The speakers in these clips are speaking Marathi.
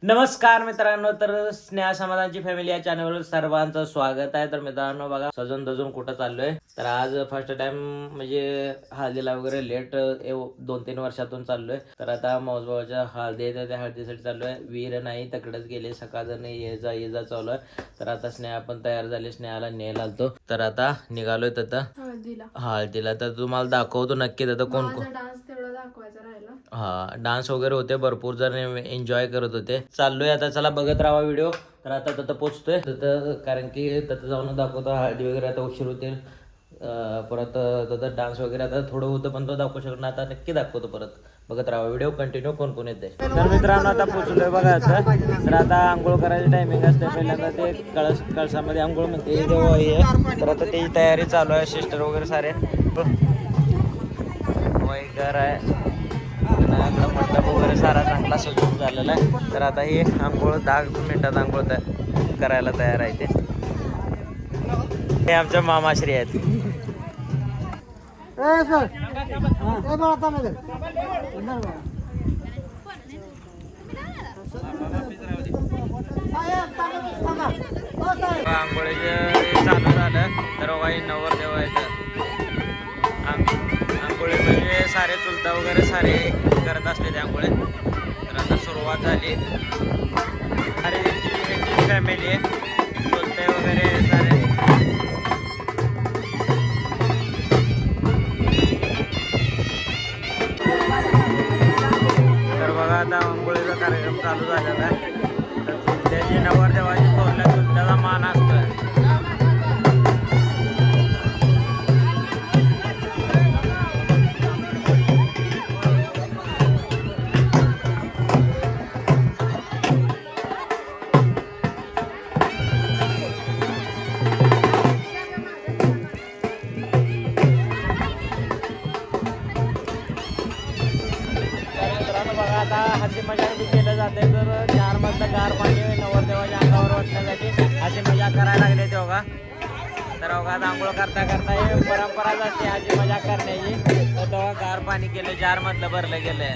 नमस्कार मित्रांनो, तर स्नेहा समाधानची फॅमिली या चॅनलवर सर्वांचं स्वागत आहे. तर मित्रांनो बघा, सजून धजून कुठं चाललोय. तर आज फर्स्ट टाइम म्हणजे हळदीला वगैरे लेट 2-3 वर्षातून चाललोय. तर आता मौजभावाच्या हळदी आहे, त्या हळदीसाठी चाललोय. वीर नाही तकडेच गेले, सकाळ ये जा चालू आहे. तर आता स्नेहा पण तयार झाली, स्नेहाला नेल आलतो. तर आता निघालोय तिथं हळदीला. तर तुम्हाला दाखवतो नक्की तिथं कोण कोण. हा, डान्स वगैरे होते, भरपूर जण एन्जॉय करत होते. चाललोय आता, चला बघत राहा व्हिडिओ. तर आता तिथं पोचतोय तिथं, कारण की तिथं जाऊन दाखवतो हळदी वगैरे. आता उशीर होते, परत तिथं डान्स वगैरे आता थोडं होतं, पण तो दाखवू शकणार. आता नक्की दाखवतो परत. बघत राहा व्हिडिओ कंटिन्यू, कोण कोण येते. तर मित्रांनो आता पोचलोय बघा आता. तर आता आंघोळ करायची टायमिंग असते. पहिल्यांदा ते कळसामध्ये आंघोळ म्हणते देव आहे. तर आता त्याची तयारी चालू आहे. सिस्टर वगैरे सारे घर आहे, मंडप वगैरे सारा चांगला सजून झालेला आहे. तर आता ही आंघोळ 10 मिनिटात आंघोळ करायला तयार आहे. ते आमच्या मामाश्री आहेत. आंघोळीचे चालू झालं तर बाई नवरदेव आहेत. आंघोळी म्हणजे सारे चुलता वगैरे सारे करत असते त्या आंघोळी. तर आता सुरुवात झाली. सारे फॅमिली आहे, चुलते वगैरे सारे. तर बघा आता आंघोळीचा कार्यक्रम चालू झालेला आहे. तर चुलत्याची नवरदेवाची थोरल्या चुलत्याचा मान असतोय. आता हसी मजाक बी केलं जाते. तर 4 मधलं गार पाणी नवरदेवाच्या अंगावर वाटण्यासाठी हसी मजाक करायला लागले तेव्हा. तर अवघा आंघोळ करता करता हे परंपराच असते हसी मजाक करण्याची. तर तेव्हा गार पाणी केलं, 4 मधलं भरलं गेलंय.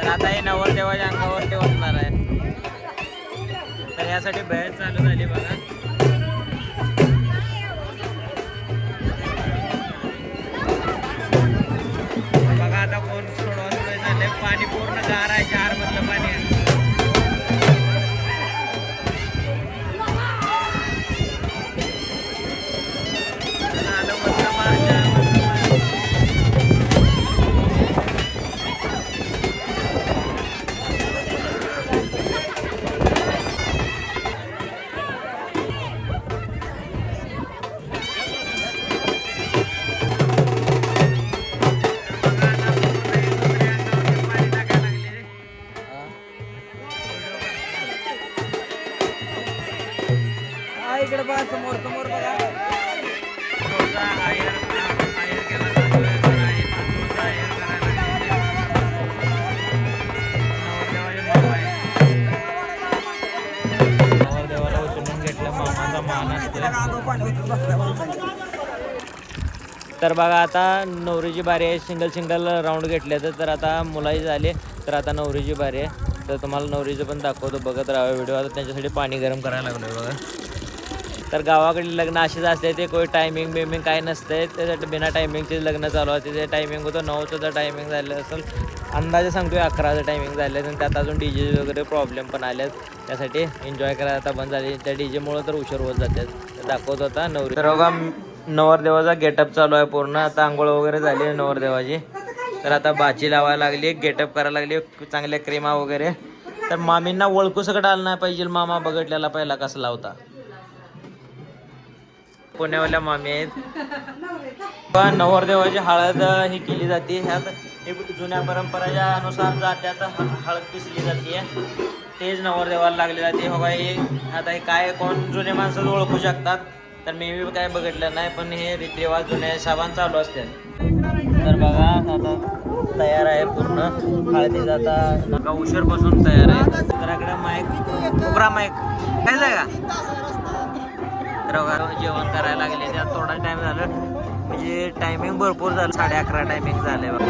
तर आता हे नवरदेवाच्या अंगावर ते वाटणार आहे. तर यासाठी बहस चालू झाली बघा. बघा आता कोण सोडवा झाले. पाणी पूर्ण गार आहे, 4 मधलं पाणी आहे. इकडे बघा, समोर समोर बघा. नवरदेवाला उचलून घेतलं, मामाचा मान असते. तर बघा आता नवरीची बारी आहे. सिंगल राऊंड घेतले तर आता मुलाही झाले. तर आता नवरीची बारी आहे. तर तुम्हाला नवरीचं पण दाखवतो, बघत राहा व्हिडिओ. आता त्यांच्यासाठी पाणी गरम करायला लागलोय बघा. तर गावाकडे लग्न असेच असते, ते कोई टायमिंग बिमिंग काय नसते. त्यासाठी बिना टायमिंगचे लग्न चालू असते. ते टायमिंग होतं 9चं जर टायमिंग झालं असेल, अंदाजे सांगतोय 11चं टायमिंग झालं. आणि त्यात अजून डीजे वगैरे प्रॉब्लेम पण आले. त्यासाठी एन्जॉय करायला आता बंद झाली. त्या डीजेमुळं तर उशीर होत जातात. दाखवत होता नवरी. तर बघा नवरदेवाचा गेटअप चालू आहे पूर्ण. आता आंघोळ वगैरे झाली नवरदेवाची. तर आता बाची लावायला लागली, गेटअप करायला लागली, चांगल्या क्रीमा वगैरे. तर मामींना ओळखू सकट आलं नाही पाहिजे, मामा बघितलेला पहिला कसं लावता. पुण्यावाल्या मामी आहेत. पण नवरदेवाची हळद ही केली जाते. ह्यात एक जुन्या परंपरेच्या अनुसार जात्यात हळद पिसली जाते. तेच नवरदेवाला लागली जाते. हो हे आता हे काय कोण जुने माणसं ओळखू शकतात. तर मी काय बघितलं नाही, पण हे रीतिरिवाज जुने साबण चालू असते. तर बघा आता तयार आहे पूर्ण हळदीचा. आता नका उशीरपासून तयार आहे. तर इकडे माईक उभरा माईक काय जाय का. तर जेवण करायला लागले. त्यात थोडा टाइम झालं, म्हणजे टायमिंग भरपूर झालं. 11:30 टायमिंग झाले बघा.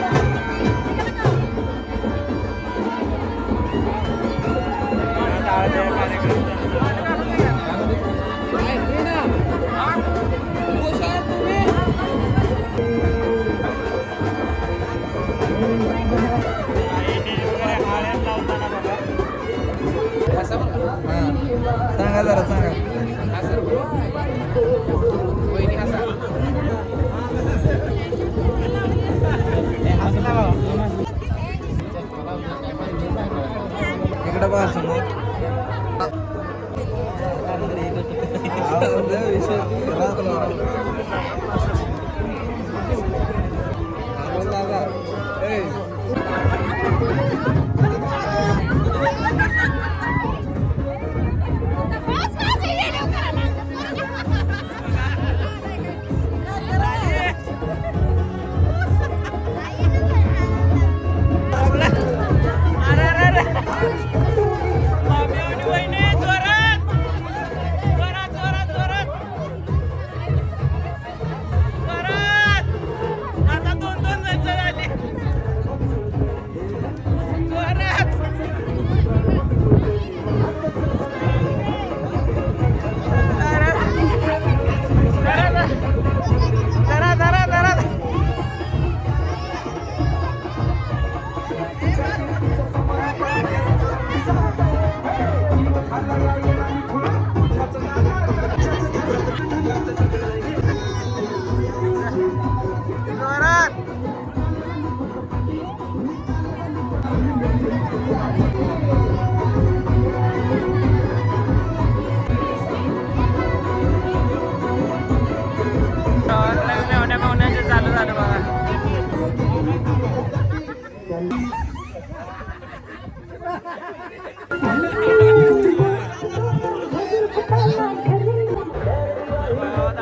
चालू झालं बघा.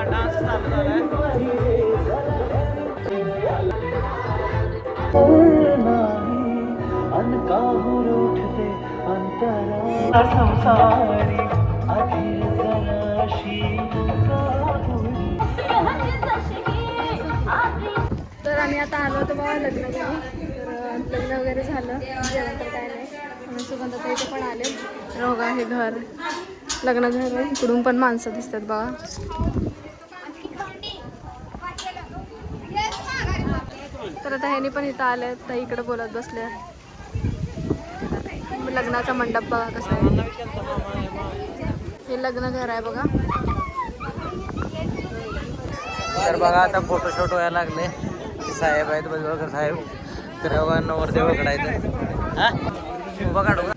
डान्स चालू झालाय. तर आम्ही आता आलो होतो बाबा लग्न घरी. तर लग्न वगैरे झालं, जेवण तर काय नाही. सुगंधाच्या इथे पण आले. बघा हे घर लग्न घर आहे. इकडून पण माणसं दिसतात बघा. तर आता ह्यानी पण इथं आले, तर इकडे बोलत बसले. लग्नाचा मंडप बघा कसा आहे. हे लग्न घर आहे बघा. तर बघा आता फोटोशूट व्हायला लागले. साहेब आहेत बजवळकर साहेब. तर बघा नवरदेव काढायचं. हा उभा काढू का?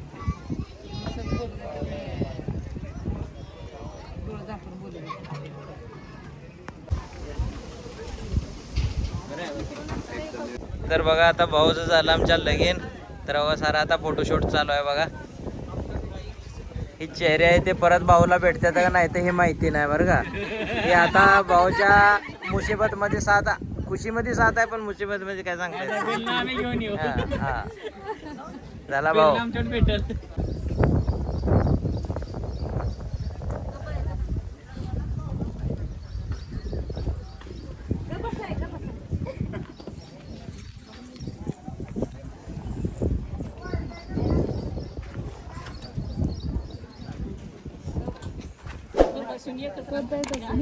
तर बघा आता भाऊचं झालं आमच्या लगीन. तर बघा सारा आता फोटोशूट चालू आहे बघा. हे चेहरे आहे ते परत भाऊला भेटतात का नाही ते हे माहिती नाही बरं का. हे आता भाऊच्या मुसीबत मध्ये साथ, खुशीमध्ये साथ आहे पण मुसीबत मध्ये काय सांगताय. झाला भाऊ.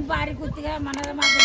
बारीक होती काय मनाला माझं